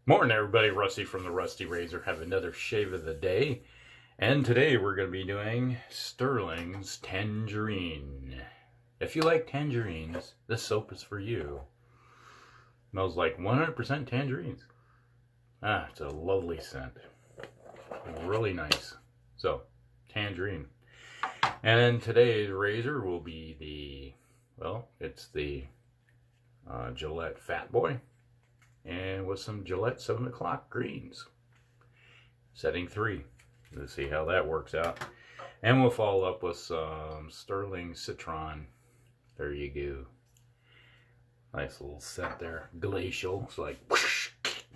Morning, everybody. Rusty from the Rusty Razor. Have another shave of the day. And today we're going to be doing Stirling's Tangerine. If you like tangerines, this soap is for you. Smells like 100% tangerines. It's a lovely scent. Really nice. So, tangerine. And today's razor will be it's the Gillette Fatboy. And with some Gillette 7 o'clock greens. Setting 3. Let's see how that works out. And we'll follow up with some Stirling Citron. There you go. Nice little scent there. Glacial. It's like whoosh,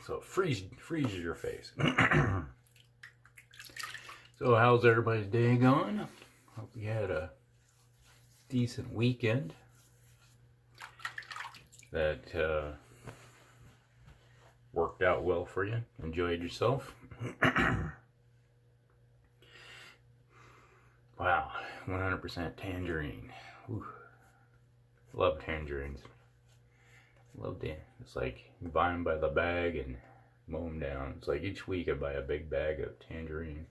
so it freezes your face. So how's everybody's day going? Hope you had a decent weekend. That worked out well for you. Enjoyed yourself. Wow, 100% tangerine. Whew. Love tangerines. Love them. It's like you buy them by the bag and mow them down. It's like each week I buy a big bag of tangerine.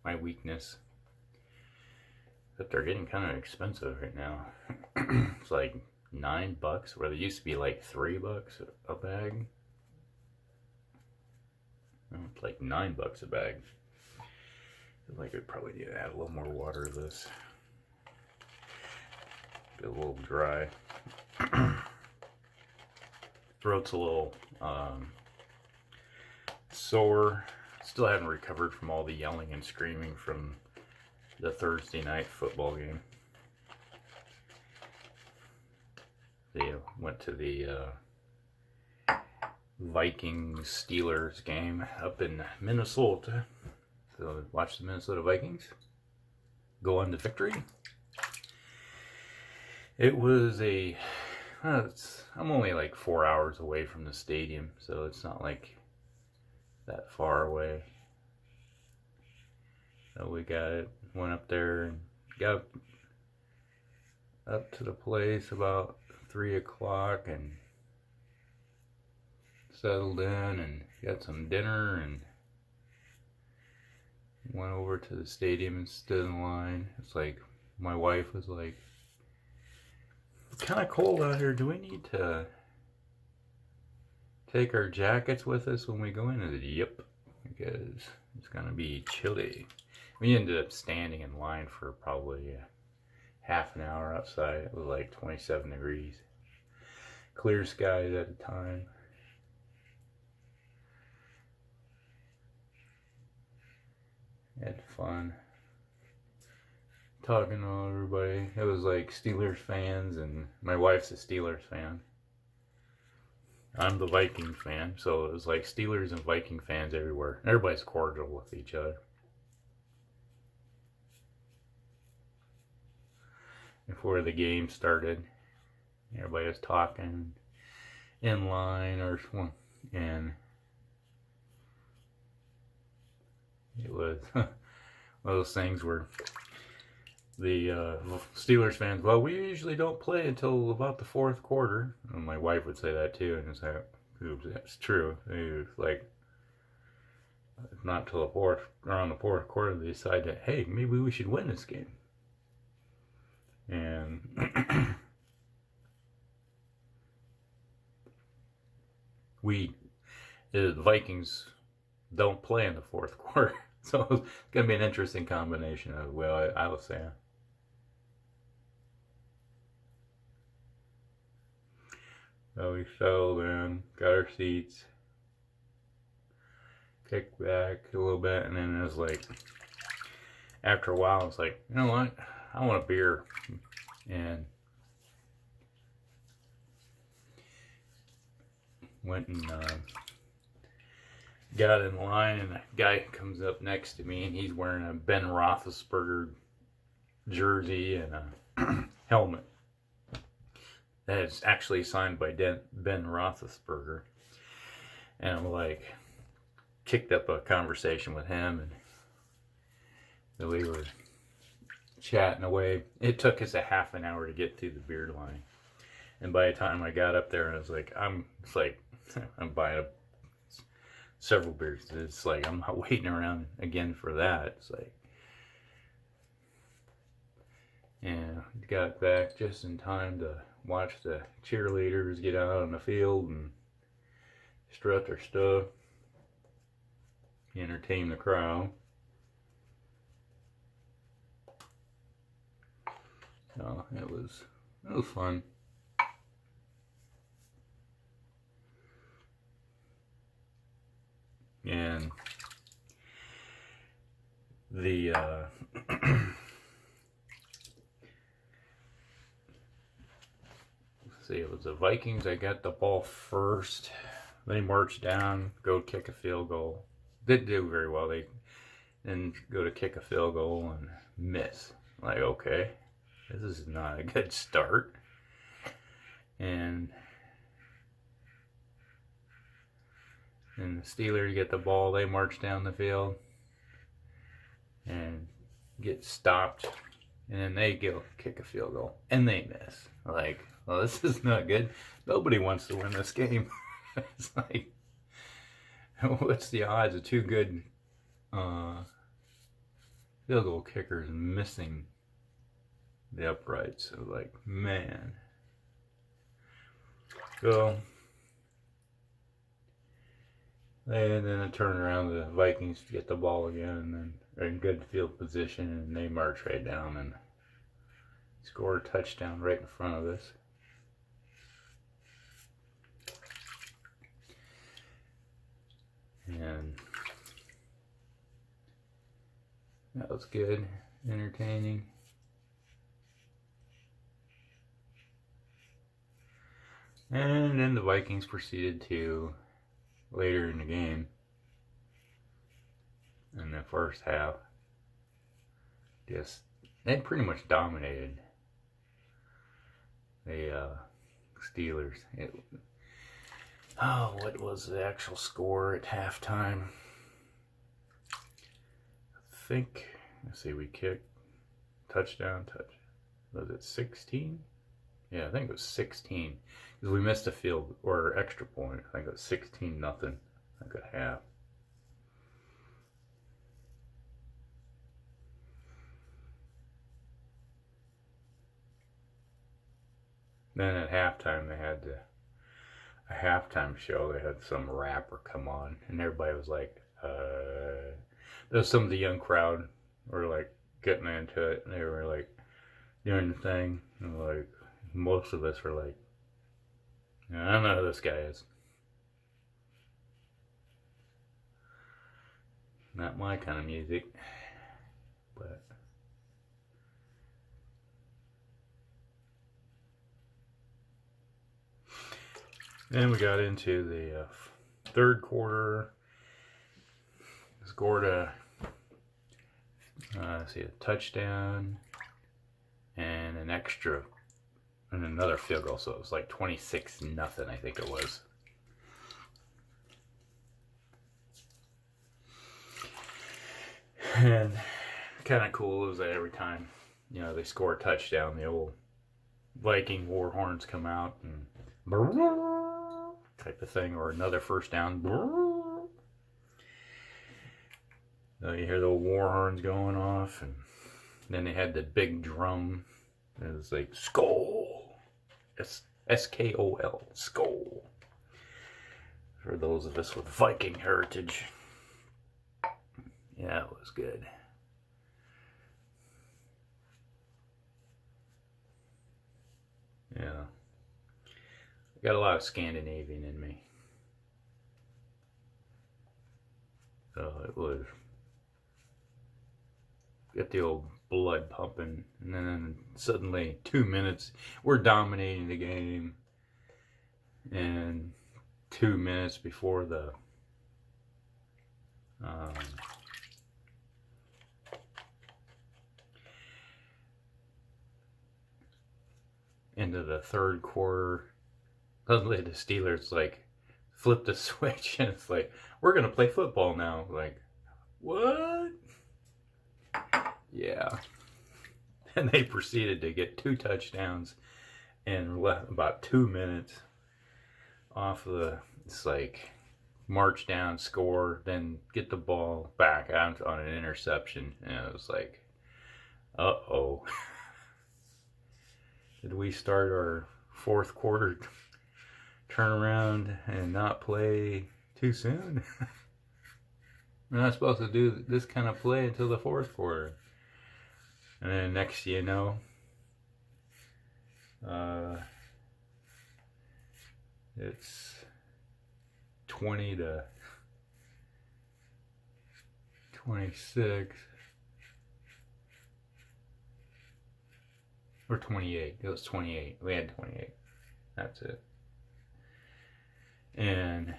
My weakness. But they're getting kind of expensive right now. It's like $9, where they used to be like $3 a bag. It's like $9 a bag. I feel like I'd probably need to add a little more water to this. Get a little dry. Throat's a little sore. Still haven't recovered from all the yelling and screaming from the Thursday night football game. They went to the Vikings Steelers game up in Minnesota. So watch the Minnesota Vikings go on to victory. It was I'm only like 4 hours away from the stadium, so it's not like that far away. So we went up there and got up to the place about 3 o'clock and settled in and got some dinner and went over to the stadium and stood in line. It's like, my wife was like, it's kind of cold out here. Do we need to take our jackets with us when we go in? I said, yep, because it's going to be chilly. We ended up standing in line for probably half an hour outside. It was like 27 degrees. Clear skies at the time. Had fun talking to everybody. It was like Steelers fans, and my wife's a Steelers fan. I'm the Viking fan, so it was like Steelers and Viking fans everywhere. Everybody's cordial with each other. Before the game started, everybody was talking in line and it was one of those things where the Steelers fans, well, we usually don't play until about the fourth quarter. And my wife would say that too, and it's like, that's true. It was like, not till around the fourth quarter, they decide that, hey, maybe we should win this game. And the Vikings don't play in the fourth quarter. So it's going to be an interesting combination of, well, I was saying. So we settled in, got our seats, kicked back a little bit, and then it was like, after a while, it's like, you know what? I want a beer. And went and got in line, and a guy comes up next to me, and he's wearing a Ben Roethlisberger jersey and a helmet that is actually signed by Ben Roethlisberger. And I'm like, kicked up a conversation with him, and we were chatting away. It took us a half an hour to get through the beer line. And by the time I got up there, I was like, it's like I'm buying several beers. It's like I'm not waiting around again for that. It's like, yeah, got back just in time to watch the cheerleaders get out on the field and strut their stuff, entertain the crowd. So it was fun. And the let's see, it was the Vikings. I got the ball first. They marched down, go kick a field goal. Didn't do very well. They then go to kick a field goal and miss. Like, okay, this is not a good start. And the Steelers get the ball. They march down the field and get stopped. And then they go kick a field goal. And they miss. Like, well, this is not good. Nobody wants to win this game. It's like, what's the odds of two good field goal kickers missing the uprights? So, like, man. So, and then I turn around, the Vikings get the ball again, and then they're in good field position, and they march right down and score a touchdown right in front of us. And that was good, entertaining. And then the Vikings proceeded to, later in the game, in the first half, they pretty much dominated the Steelers. What was the actual score at halftime? I think, let's see, we kicked, touchdown, was it 16? Yeah, I think it was 16. Because we missed a field or extra point. I think it was 16-0. I think at half. Then at halftime, they had a halftime show. They had some rapper come on, and everybody was like, there's some of the young crowd were like getting into it, and they were like doing the thing, and like most of us were like, I don't know who this guy is. Not my kind of music, but then we got into the third quarter. Scored a touchdown and an extra and another field goal, so it was like 26-0, I think it was. And kind of cool is that every time, they score a touchdown, the old Viking war horns come out and type of thing, or another first down. So you hear the war horns going off, and then they had the big drum. It was like Skol, S-K-O-L, Skol. For those of us with Viking heritage, yeah, it was good. Yeah, got a lot of Scandinavian in me, so it was. Get the old blood pumping, and then suddenly 2 minutes we're dominating the game, and 2 minutes before the end of the third quarter, suddenly the Steelers like flip the switch, and it's like, we're gonna play football now. Like, what? Yeah. And they proceeded to get 2 touchdowns in about 2 minutes off of It's like march down, score, then get the ball back out on an interception. And it was like, uh-oh. Did we start our fourth quarter turnaround and not play too soon? We're not supposed to do this kind of play until the fourth quarter. And then next you know, it's 20 to 26 or 28. It was 28. We had 28. That's it. And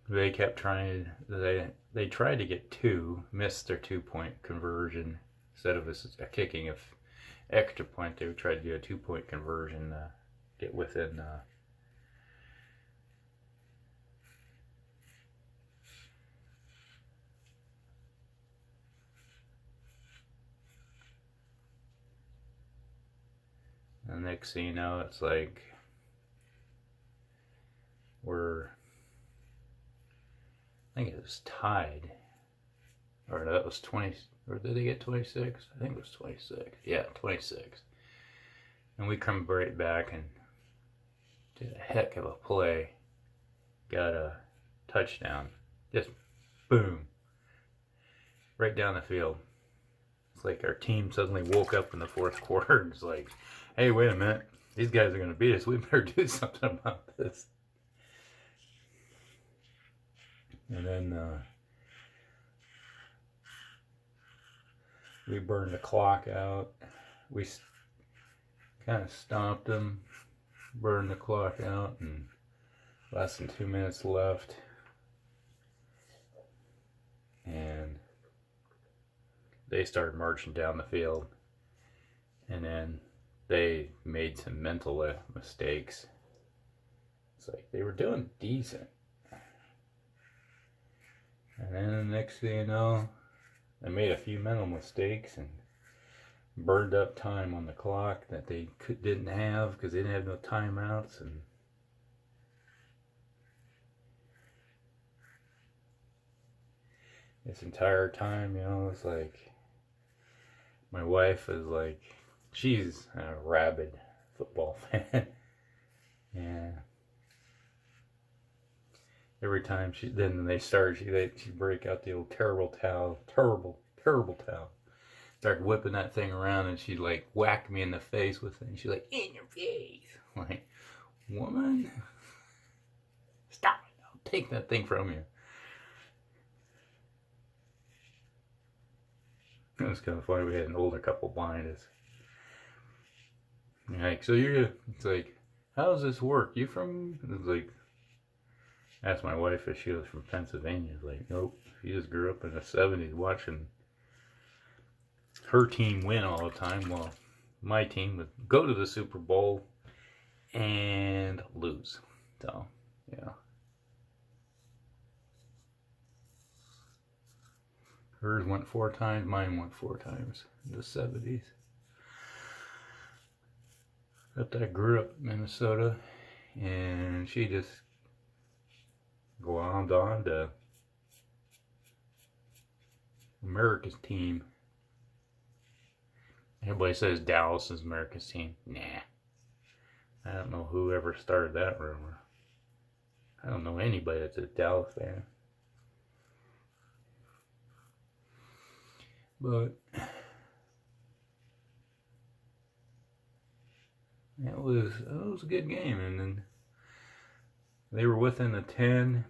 they kept trying. They tried to get two, missed their 2-point conversion. Instead of a kicking of extra point, they tried to do a 2-point conversion to get within and next thing you know, it's like I think it was tied, or that was 20, or did they get 26? I think it was 26. Yeah, 26. And we come right back and did a heck of a play. Got a touchdown. Just boom. Right down the field. It's like our team suddenly woke up in the fourth quarter and it's like, hey, wait a minute. These guys are going to beat us. We better do something about this. And then we burned the clock out. We kind of stomped them, burned the clock out, and less than 2 minutes left. And they started marching down the field. And then they made some mental mistakes. It's like they were doing decent. And then the next thing you know, they made a few mental mistakes and burned up time on the clock that they didn't have because they didn't have no timeouts. And this entire time, you know, it's like my wife is like, she's a rabid football fan. Yeah. Every time she break out the old terrible towel. Start whipping that thing around and she'd like whack me in the face with it. And she's like, in your face. I'm like, woman, stop it. I'll take that thing from you. It was kind of funny. We had an older couple behind us. Like, so it's like, how does this work? You from, it's like, asked my wife if she was from Pennsylvania. Like, nope. She just grew up in the 70s watching her team win all the time while my team would go to the Super Bowl and lose. So, yeah. Hers went 4 times, mine went 4 times in the 70s. But I grew up in Minnesota and she just glommed on to America's team. Everybody says Dallas is America's team. Nah. I don't know who ever started that rumor. I don't know anybody that's a Dallas fan. But it was a good game, and then they were within the 10,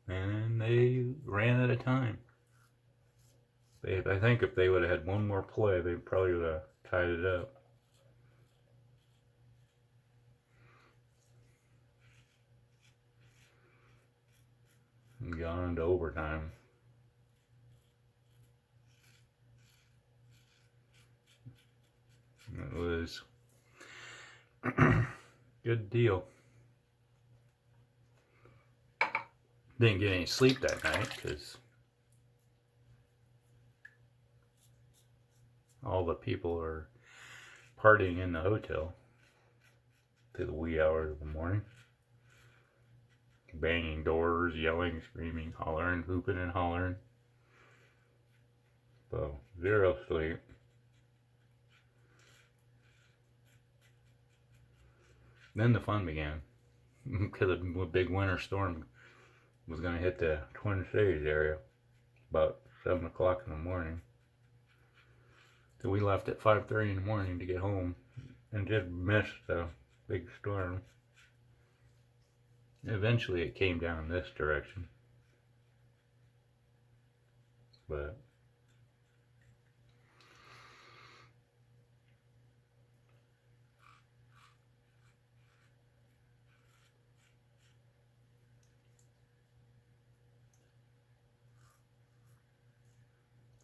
and they ran out of time. I think if they would have had one more play, they probably would have tied it up. And gone into overtime. It was good deal. Didn't get any sleep that night because all the people are partying in the hotel. to the wee hours of the morning. Banging doors, yelling, screaming, hollering, hooping and hollering. So, zero sleep. Then the fun began. Because a big winter storm was going to hit the Twin Cities area about 7 o'clock in the morning. So we left at 5:30 in the morning to get home and just missed the big storm. Eventually it came down this direction. But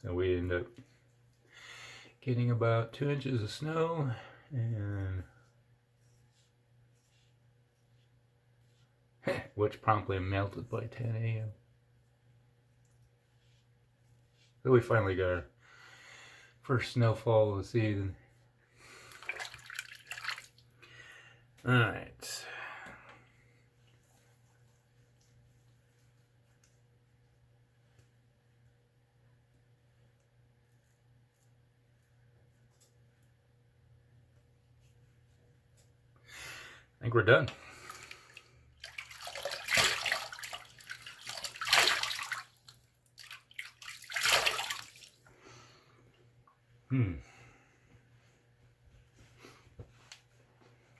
so we ended up getting about 2 inches of snow, and which promptly melted by 10 a.m. So we finally got our first snowfall of the season. Alright. I think we're done.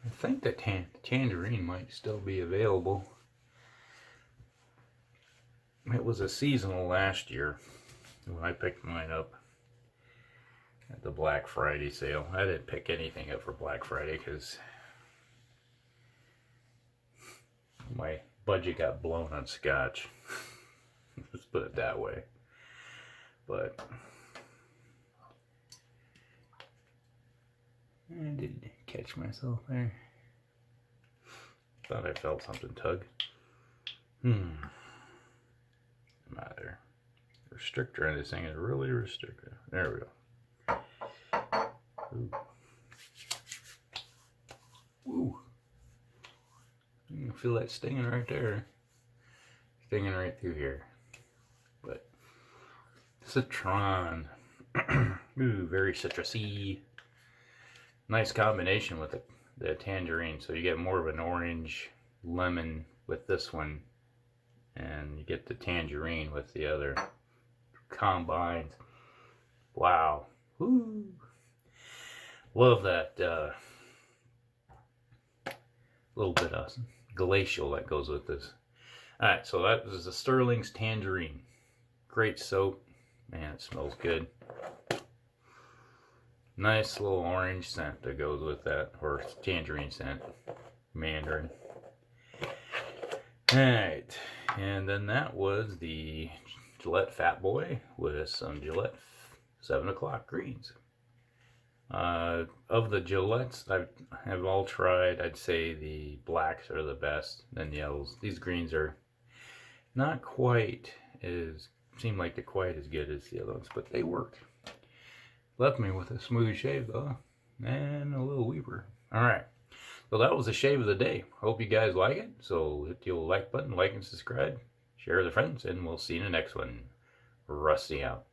I think the tangerine might still be available. It was a seasonal last year when I picked mine up at the Black Friday sale. I didn't pick anything up for Black Friday because my budget got blown on scotch. Let's put it that way. But I did catch myself there. Thought I felt something tug. Matter. Restrictor on this thing is really restricted. There we go. Ooh. Ooh. You can feel that stinging right there. Stinging right through here. But Citron. Ooh, very citrusy. Nice combination with the tangerine. So you get more of an orange lemon with this one, and you get the tangerine with the other combined. Wow. Woo. Love that little bit of glacial that goes with this. Alright, so that is the Stirling's Tangerine. Great soap. Man, it smells good. Nice little orange scent that goes with that, or tangerine scent. Mandarin. Alright, and then that was the Gillette Fatboy with some Gillette 7 o'clock greens. Of the Gillettes I've all tried, I'd say the blacks are the best, then yellows. These greens are not quite seem like they're quite as good as the other ones, but they work. Left me with a smooth shave though, and a little weeper. Alright, so that was the shave of the day. Hope you guys like it. So hit the old like button, like and subscribe, share with your friends, and we'll see you in the next one. Rusty out.